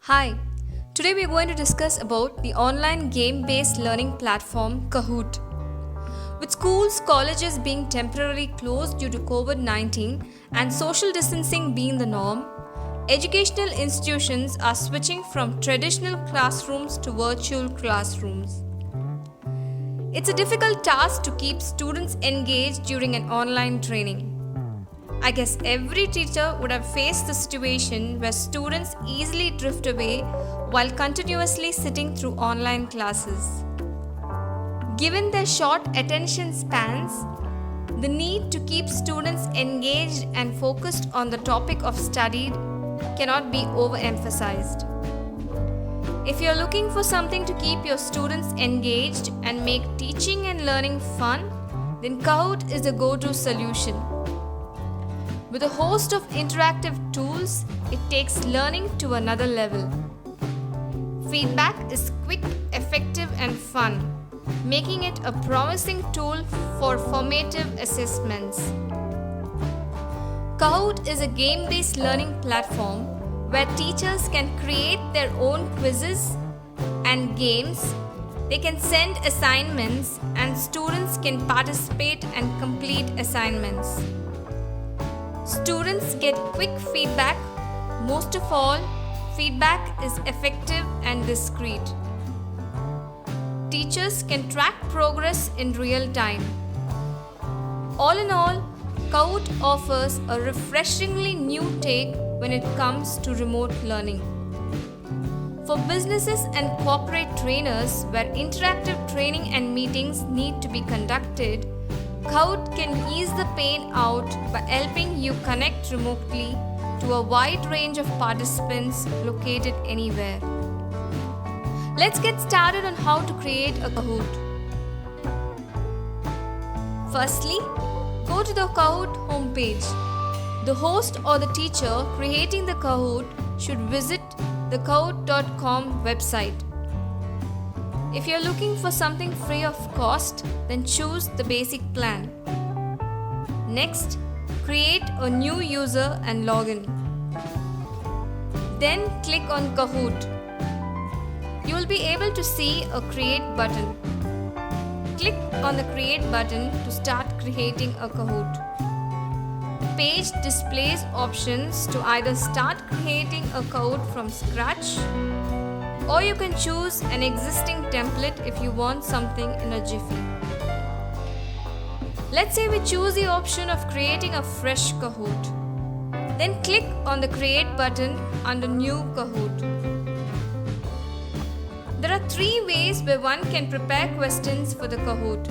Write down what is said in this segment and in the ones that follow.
Hi, today we are going to discuss about the online game-based learning platform Kahoot. With schools, colleges being temporarily closed due to COVID-19 and social distancing being the norm, educational institutions are switching from traditional classrooms to virtual classrooms. It's a difficult task to keep students engaged during an online training. I guess every teacher would have faced the situation where students easily drift away while continuously sitting through online classes. Given their short attention spans, the need to keep students engaged and focused on the topic of study cannot be overemphasized. If you're looking for something to keep your students engaged and make teaching and learning fun, then Kahoot is the go-to solution. With a host of interactive tools, it takes learning to another level. Feedback is quick, effective, and fun, making it a promising tool for formative assessments. Kahoot is a game-based learning platform where teachers can create their own quizzes and games. They can send assignments, and students can participate and complete assignments. Students get quick feedback. Most of all, feedback is effective and discreet. Teachers can track progress in real time. All in all, Kahoot offers a refreshingly new take when it comes to remote learning. For businesses and corporate trainers where interactive training and meetings need to be conducted, Kahoot can ease the pain out by helping you connect remotely to a wide range of participants located anywhere. Let's get started on how to create a Kahoot. Firstly, go to the Kahoot homepage. The host or the teacher creating the Kahoot should visit the kahoot.com website. If you're looking for something free of cost, then choose the basic plan. Next, create a new user and login. Then click on Kahoot. You will be able to see a Create button. Click on the Create button to start creating a Kahoot. The page displays options to either start creating a Kahoot from scratch, or you can choose an existing template if you want something in a jiffy. Let's say we choose the option of creating a fresh Kahoot. Then click on the Create button under New Kahoot. There are three ways where one can prepare questions for the Kahoot,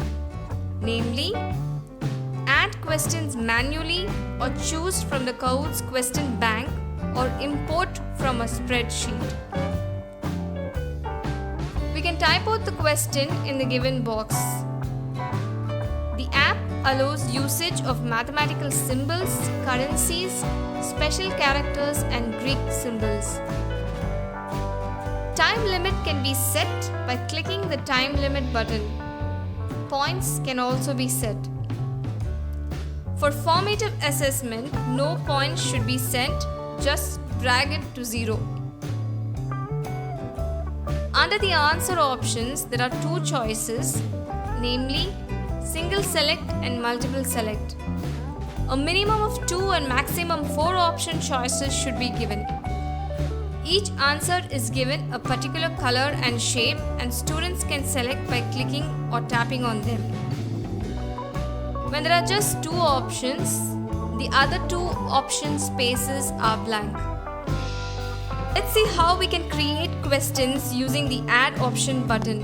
namely, add questions manually or choose from the Kahoot's question bank or import from a spreadsheet. We can type out the question in the given box. The app allows usage of mathematical symbols, currencies, special characters, and Greek symbols. Time limit can be set by clicking the time limit button. Points can also be set. For formative assessment, no points should be sent, just drag it to 0. Under the answer options, there are two choices, namely single select and multiple select. A minimum of 2 and maximum 4 option choices should be given. Each answer is given a particular color and shape, and students can select by clicking or tapping on them. When there are just 2 options, the other 2 option spaces are blank. Let's see how we can create questions using the Add option button.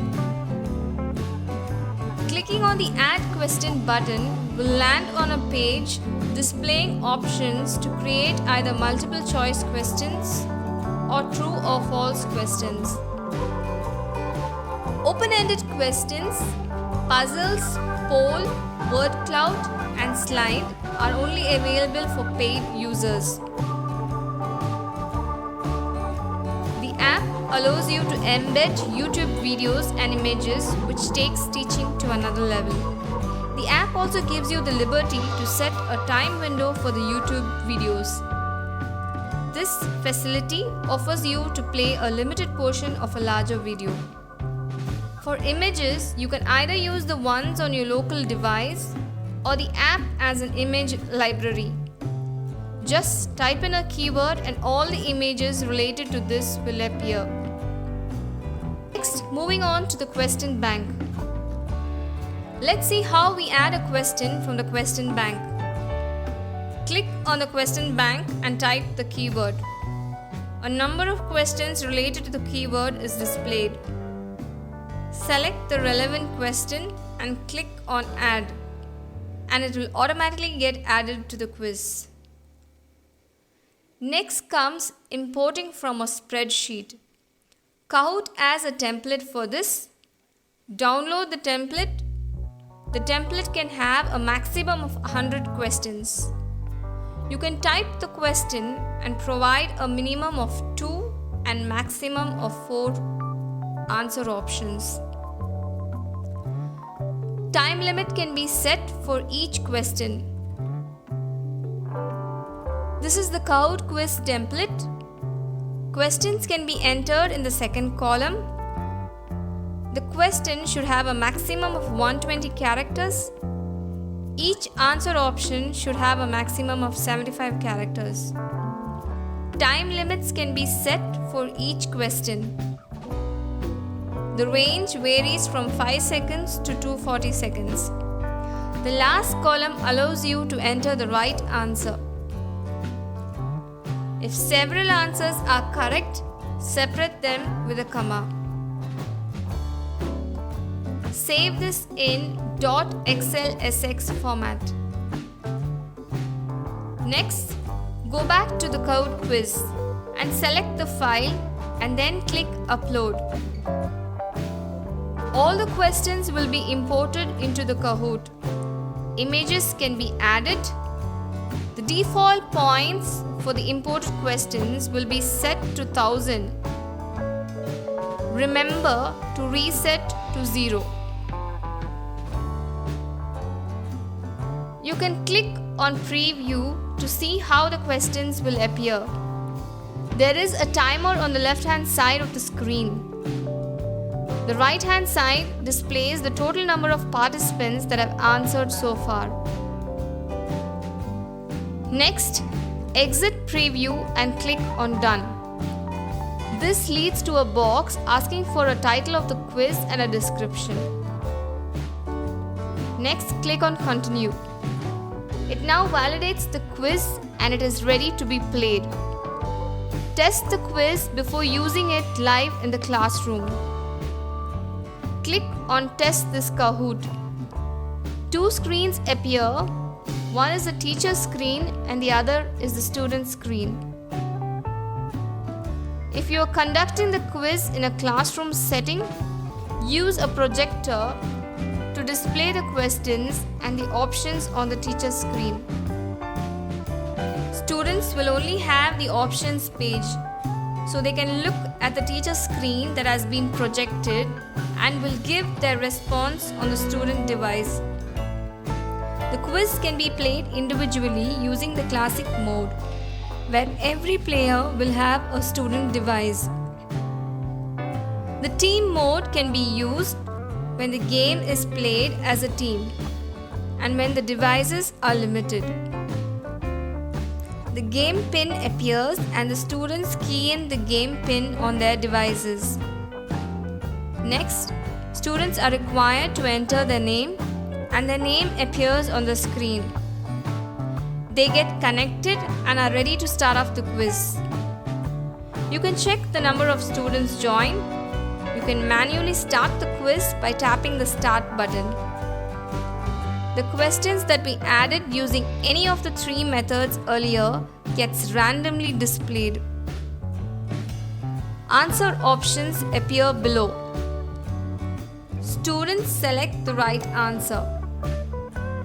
Clicking on the Add question button will land on a page displaying options to create either multiple choice questions or true or false questions. Open-ended questions, puzzles, poll, word cloud, and slide are only available for paid users. The app allows you to embed YouTube videos and images, which takes teaching to another level. The app also gives you the liberty to set a time window for the YouTube videos. This facility offers you to play a limited portion of a larger video. For images, you can either use the ones on your local device or the app as an image library. Just type in a keyword and all the images related to this will appear. Next, moving on to the question bank. Let's see how we add a question from the question bank. Click on the question bank and type the keyword. A number of questions related to the keyword is displayed. Select the relevant question and click on Add, and it will automatically get added to the quiz. Next comes importing from a spreadsheet. Kahoot has a template for this. Download the template. The template can have a maximum of 100 questions. You can type the question and provide a minimum of 2 and maximum of 4 answer options. Time limit can be set for each question. This is the Kahoot quiz template. Questions can be entered in the second column. The question should have a maximum of 120 characters. Each answer option should have a maximum of 75 characters. Time limits can be set for each question. The range varies from 5 seconds to 240 seconds. The last column allows you to enter the right answer. If several answers are correct, separate them with a comma. Save this in .xlsx format. Next, go back to the Kahoot quiz and select the file and then click Upload. All the questions will be imported into the Kahoot. Images can be added. The default points for the imported questions will be set to 1000. Remember to reset to 0. You can click on Preview to see how the questions will appear. There is a timer on the left-hand side of the screen. The right-hand side displays the total number of participants that have answered so far. Next, exit Preview and click on Done. This leads to a box asking for a title of the quiz and a description. Next, click on Continue. It now validates the quiz and it is ready to be played. Test the quiz before using it live in the classroom. Click on Test this Kahoot. 2 screens appear. One is the teacher's screen and the other is the student's screen. If you are conducting the quiz in a classroom setting, use a projector to display the questions and the options on the teacher's screen. Students will only have the options page, so they can look at the teacher's screen that has been projected and will give their response on the student device. The quiz can be played individually using the classic mode, where every player will have a student device. The team mode can be used when the game is played as a team and when the devices are limited. The game pin appears and the students key in the game pin on their devices. Next, students are required to enter their name and their name appears on the screen. They get connected and are ready to start off the quiz. You can check the number of students joined. You can manually start the quiz by tapping the Start button. The questions that we added using any of the 3 methods earlier gets randomly displayed. Answer options appear below. Students select the right answer.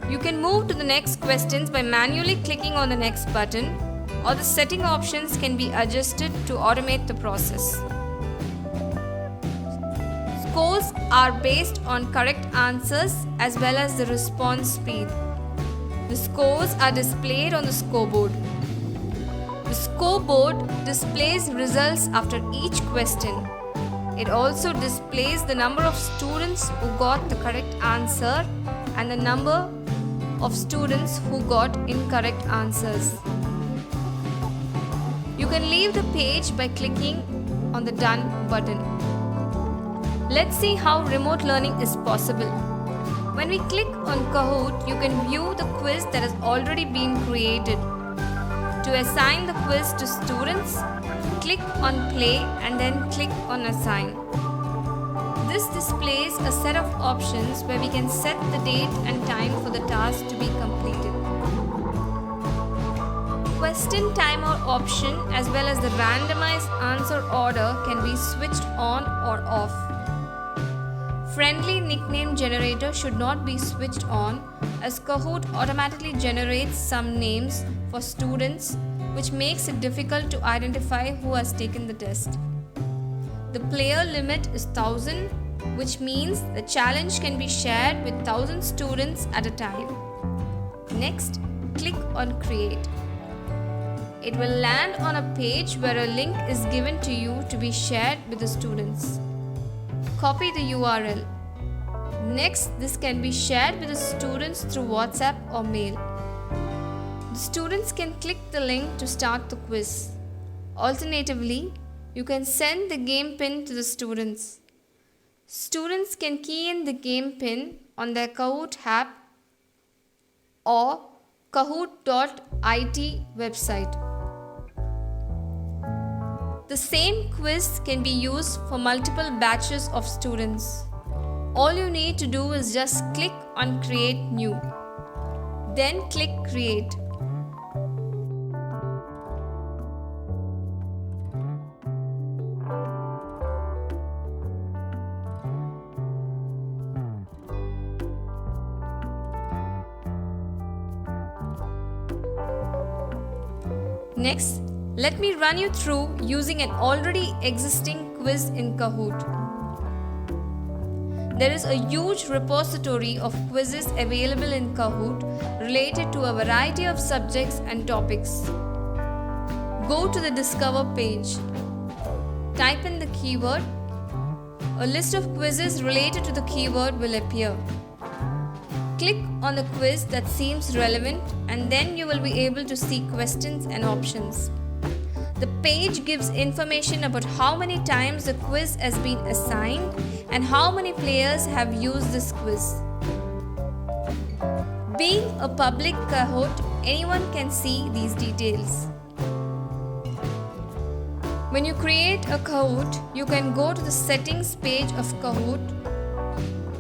You can move to the next questions by manually clicking on the next button, or the setting options can be adjusted to automate the process. Scores are based on correct answers as well as the response speed. The scores are displayed on the scoreboard. The scoreboard displays results after each question. It also displays the number of students who got the correct answer and the number of students who got incorrect answers. You can leave the page by clicking on the Done button. Let's see how remote learning is possible. When we click on Kahoot, you can view the quiz that has already been created. To assign the quiz to students, click on Play and then click on Assign. This displays a set of options where we can set the date and time for the task to be completed. Question timer option as well as the randomized answer order can be switched on or off. Friendly nickname generator should not be switched on as Kahoot automatically generates some names for students, which makes it difficult to identify who has taken the test. The player limit is 1000, which means the challenge can be shared with 1000 students at a time. Next, click on Create. It will land on a page where a link is given to you to be shared with the students. Copy the URL. Next, this can be shared with the students through WhatsApp or mail. The students can click the link to start the quiz. Alternatively, you can send the game pin to the students. Students can key in the game pin on their Kahoot app or kahoot.it website. The same quiz can be used for multiple batches of students. All you need to do is just click on Create New. Then click Create. Next, let me run you through using an already existing quiz in Kahoot. There is a huge repository of quizzes available in Kahoot related to a variety of subjects and topics. Go to the Discover page. Type in the keyword. A list of quizzes related to the keyword will appear. Click on the quiz that seems relevant and then you will be able to see questions and options. The page gives information about how many times the quiz has been assigned and how many players have used this quiz. Being a public Kahoot, anyone can see these details. When you create a Kahoot, you can go to the settings page of Kahoot.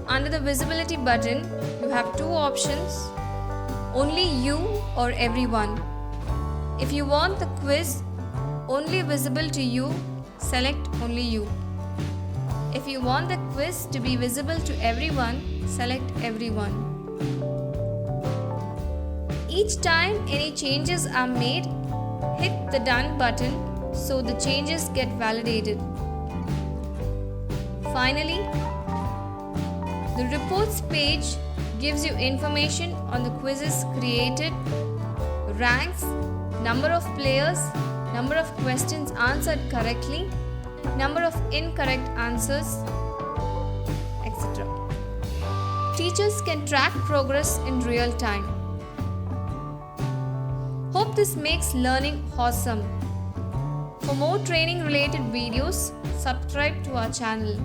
Under the visibility button, you have two options, only you or everyone. If you want the quiz only visible to you, select only you. If you want the quiz to be visible to everyone, select everyone. Each time any changes are made, hit the Done button so the changes get validated. Finally, the reports page gives you information on the quizzes created, ranks, number of players, number of questions answered correctly, number of incorrect answers, etc. Teachers can track progress in real time. Hope this makes learning awesome. For more training related videos, subscribe to our channel.